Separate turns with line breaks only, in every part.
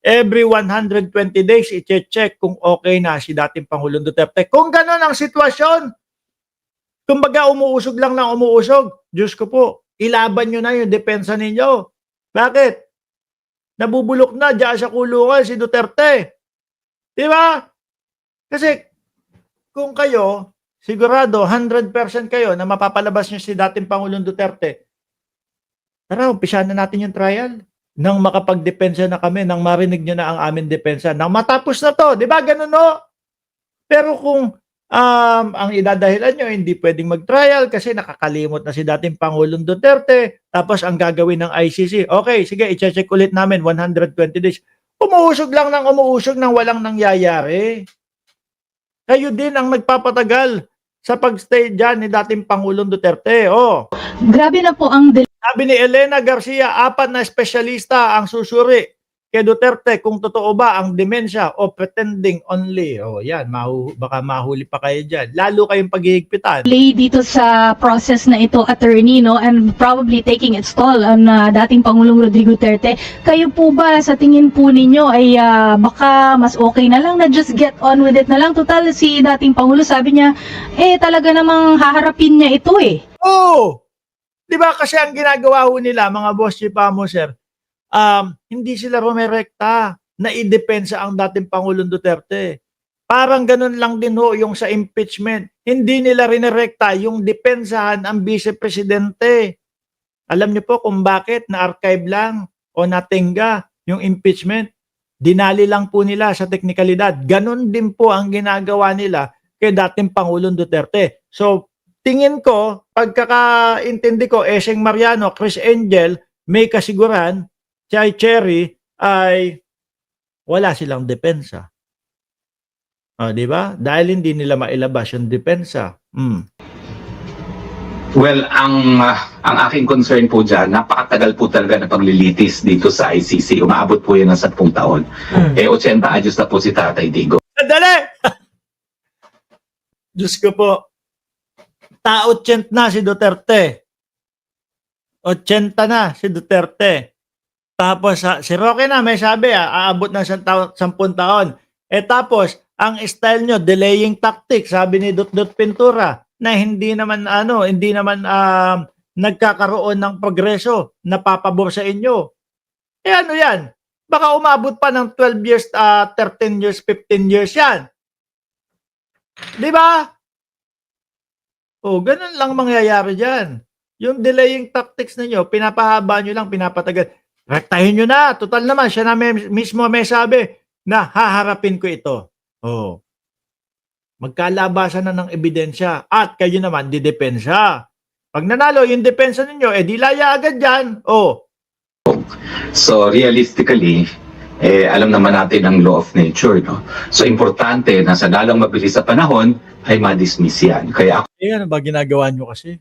every 120 days, i-check kung okay na si dating Pangulong Duterte. Kung gano'n ang sitwasyon, kumbaga umuusog lang ng umuusog, Diyos ko po, ilaban nyo na yung depensa ninyo. Bakit? Nabubulok na diyan sa kulungan si Duterte. Di ba? Kasi kung kayo, sigurado 100% kayo na mapapalabas nyo si dating Pangulong Duterte, tara, umpisahan na natin yung trial. Nang makapagdepensa na kami, nang marinig nyo na ang aming depensa, nang matapos na to. Di ba? Ganun no? Pero kung ang idadahilan nyo, hindi pwedeng mag-trial kasi nakakalimot na si dating Pangulong Duterte, tapos ang gagawin ng ICC, okay, sige, i-check ulit namin, 120 days. Umuusog lang ng umuusog nang walang nangyayari. Kayo din ang nagpapatagal sa pagstay dyan ni dating Pangulong Duterte. Oh.
Grabe na po ang
Sabi ni Elena Garcia, 4 na espesyalista ang susuri kay Duterte kung totoo ba ang demensya o pretending only. O yan, baka mahuli pa kayo dyan. Lalo kayong paghihigpitan.
delay dito sa process na ito, attorney, no, and probably taking its toll on dating Pangulong Rodrigo Duterte. Kayo po ba sa tingin po ninyo ay baka mas okay na lang na just get on with it na lang? Total, si dating Pangulo sabi niya, talaga namang haharapin niya ito eh.
Oh! Di ba kasi ang ginagawa ho nila, mga boss chipamo, sir, hindi sila rumerekta na idepensa ang dating Pangulong Duterte. Parang ganun lang din ho yung sa impeachment. Hindi nila rinerekta yung depensahan ang vice-presidente. Alam niyo po kung bakit na-archive lang o natingga yung impeachment. Dinali lang po nila sa teknikalidad. Ganun din po ang ginagawa nila kay dating Pangulong Duterte. So, tingin ko, pagkakaintindi ko, Eseng Mariano, Chris Angel, may kasiguran, Chay Cherry, ay wala silang depensa. Di ba? Dahil hindi nila mailabas yung depensa.
Well, ang aking concern po dyan, napakatagal po talaga na paglilitis dito sa ICC. Umaabot po yan ng 10 taon. 80 anyos na po si Tatay Digo.
Sandali! Diyos ko po. Ta-80 na si Duterte. 80 na si Duterte. Tapos si Roque na may sabi aabot na 10 taon. Tapos ang style nyo, delaying tactic, sabi ni Dutdut Pintura, na hindi naman nagkakaroon ng progreso na papabor sa inyo. Ano yan? Baka umabot pa ng 12 years, 13 years, 15 years yan. Di ba? Ganun lang mangyayari dyan. Yung delaying tactics ninyo, pinapahaba nyo lang, pinapatagal. Rektahin nyo na. Total naman, siya na mismo may sabi na haharapin ko ito. Magkalabasan na ng ebidensya at kayo naman didepensa. Pag nanalo yung depensa ninyo, di laya agad dyan.
So realistically, alam naman natin ang law of nature, no? So importante na sa dalang mabilis sa panahon ay ma-dismiss yan. Kaya
ano ba ginagawa nyo kasi?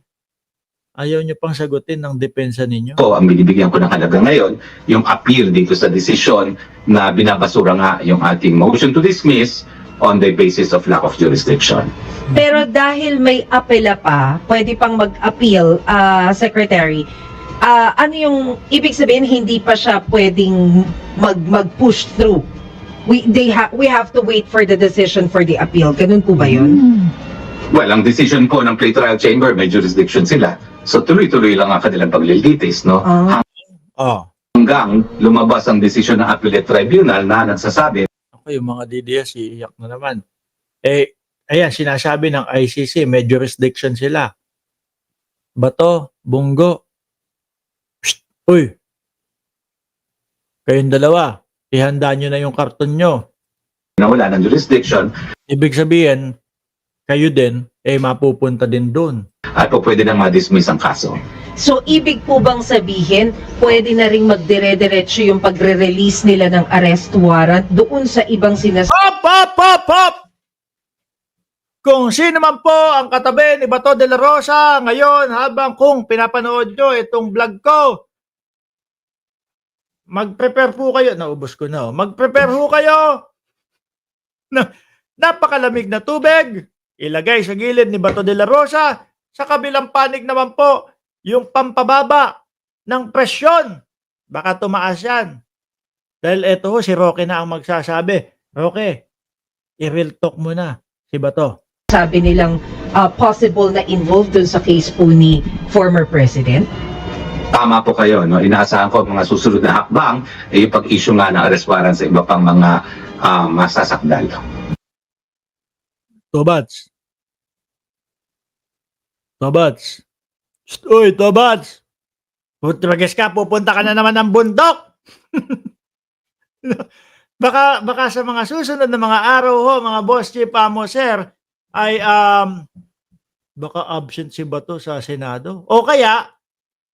Ayaw nyo pang sagutin ng depensa ninyo?
ang binibigyan ko ng halaga ngayon, yung appeal dito sa desisyon na binabasura nga yung ating motion to dismiss on the basis of lack of jurisdiction.
Pero dahil may apela pa, pwede pang mag-appeal, Secretary, ano yung ibig sabihin hindi pa siya pwedeng mag-push through? We have to wait for the decision for the appeal. Ganun po ba yun?
Well, ang decision po ng pre-trial chamber, may jurisdiction sila. So tuloy-tuloy lang ang kanilang paglilitis, no? Hanggang lumabas ang desisyon ng appellate tribunal na nagsasabi.
Yung mga DDS, iiyak na naman. Ayan, sinasabi ng ICC, may jurisdiction sila. Bato, Bunggo. Psst, uy. Kayong dalawa, ihanda nyo na yung karton nyo.
Na wala ng jurisdiction.
Ibig sabihin, kayo din, mapupunta din doon.
At po pwede nang ma-dismiss ang kaso.
So, ibig po bang sabihin, pwede na rin magdire-diretso yung pagre-release nila ng arrest warrant doon sa ibang
Hop! Kung sino man po ang katabi ni Bato de la Rosa ngayon habang kung pinapanood nyo itong vlog ko, mag-prepare po kayo. Naubos ko na. Mag-prepare po kayo. Napakalamig na tubig. Ilagay sa gilid ni Bato de la Rosa. Sa kabilang panig naman po, yung pampababa ng presyon. Baka tumaas yan. Dahil eto ho, si Roque na ang magsasabi. Roque, i-real talk mo na si Bato.
Sabi nilang possible na involved dun sa case po ni former president?
Tama po kayo, no? Inaasahan ko ang mga susunod na hakbang ay yung pag-issue nga ng arrest warrant sa iba pang mga masasakdal.
Tobats. Tobats. Uy, Tobats. Putrages ka, pupunta ka na naman ng bundok. baka sa mga susunod na mga araw ho, mga boss chief amo sir, ay baka absent si Bato sa Senado. O kaya,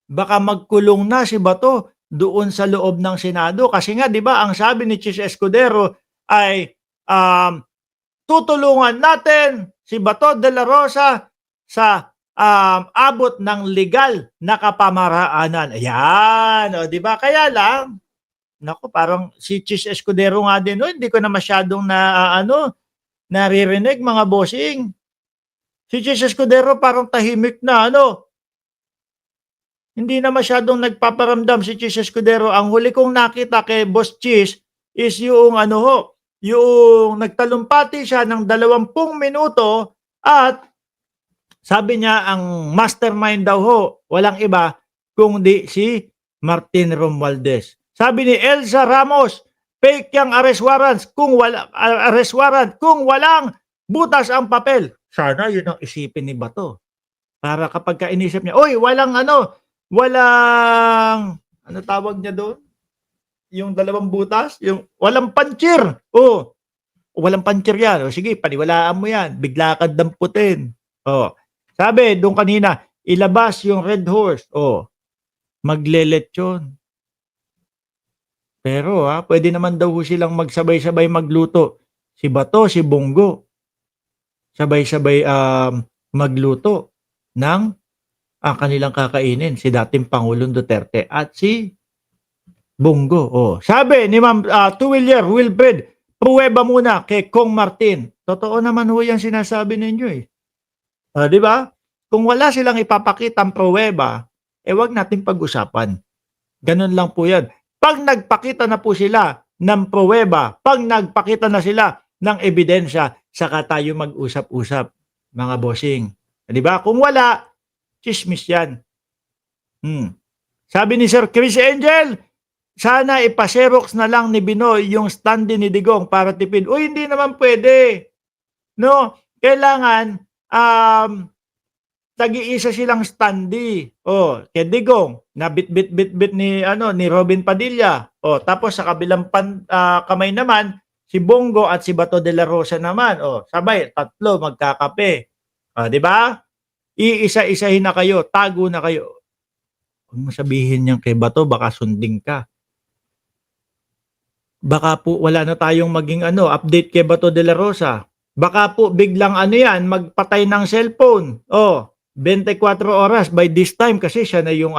baka magkulong na si Bato doon sa loob ng Senado. Kasi nga, di ba, ang sabi ni Chis Escudero ay tutulungan natin si Bato de la Rosa sa abot ng legal na kapamaraanan. Ayan, o, di ba? Kaya lang, naku, parang si Chis Escudero nga din, no? Hindi ko na masyadong naririnig, mga bossing. Si Chis Escudero parang tahimik na, hindi na masyadong nagpaparamdam si Chis Escudero. Ang huli kong nakita kay Boss Chis is yung yung nagtalumpati siya ng 20 minuto at sabi niya ang mastermind daw ho, walang iba kundi si Martin Romualdez. Sabi ni Elsa Ramos, fake yung arrest warrant kung walang butas ang papel. Sana yun ang isipin ni Bato. Para kapag inisip niya, oy, walang tawag niya doon? Yung 2 butas, yung walang pancir. Oh, walang pancir yan. O sige, paniwalaan mo yan. Bigla ka damputin. Oh. Sabi doon kanina, ilabas yung red horse. Oh, magleletsyon. Pero pwede naman daw silang magsabay-sabay magluto. Si Bato, si Bongo. Sabay-sabay magluto ng kanilang kakainin. Si dating Pangulong Duterte at si Bongo. Oh. Sabi ni Ma'am Tuwilyer Wilfred, pruweba muna kay Kong Martin. Totoo naman ho yan sinasabi ninyo eh. Di ba? Kung wala silang ipapakitang pruweba, wag natin pag-usapan. Ganun lang po yan. Pag nagpakita na po sila ng pruweba, pag nagpakita na sila ng ebidensya, saka tayo mag-usap-usap, mga bossing. Di ba? Kung wala, chismis yan. Sabi ni Sir Chris Angel, sana ipaserox na lang ni Binoy yung standi ni Digong para tipid. Uy, hindi naman pwede. No? Kailangan, tag-iisa silang standi. Oh, kay Digong, na bit ni Robin Padilla. Oh, tapos sa kabilang kamay naman, si Bongo at si Bato de la Rosa naman. Oh, sabay, 3 magkakape. Di ba? Iisa-isahin na kayo, tago na kayo. Huwag mo sabihin yan kay Bato, baka sundin ka. Baka po wala na tayong maging update kay Bato de la Rosa. Baka po biglang magpatay ng cellphone. Oh, 24 oras by this time kasi siya na yung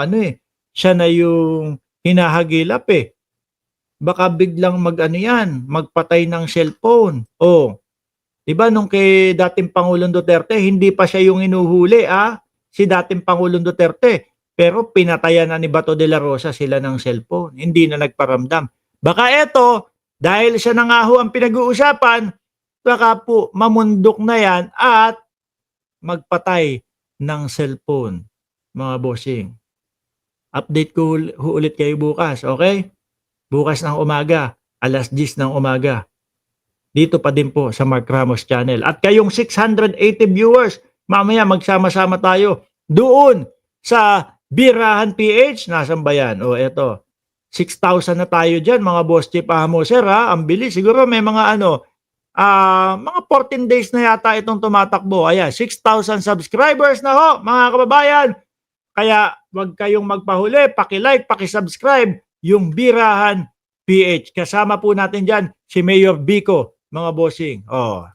siya na yung hinahagilap eh. Baka biglang magpatay ng cellphone. Oh. 'Di ba nung kay dating Pangulong Duterte, hindi pa siya yung inuhuli si dating Pangulong Duterte. Pero pinatayan na ni Bato de la Rosa sila ng cellphone. Hindi na nagparamdam. Baka eto, dahil siya na nga ho ang pinag-uusapan, baka po mamundok na yan at magpatay ng cellphone, mga bossing. Update ko ulit kayo bukas, okay? Bukas ng umaga, 10:00 ng umaga. Dito pa din po sa Mark Ramos Channel. At kayong 680 viewers, mamaya magsama-sama tayo doon sa Birahan PH. Nasaan ba yan? O eto, 6,000 na tayo dyan, mga boss chief amo sir ang bilis. Siguro may mga mga 14 days na yata itong tumatakbo. Ayan, 6,000 subscribers na ho, mga kababayan. Kaya wag kayong magpahuli, paki-like, paki-subscribe yung Birahan PH. Kasama po natin dyan si Mayor Bico, mga bossing. Oh,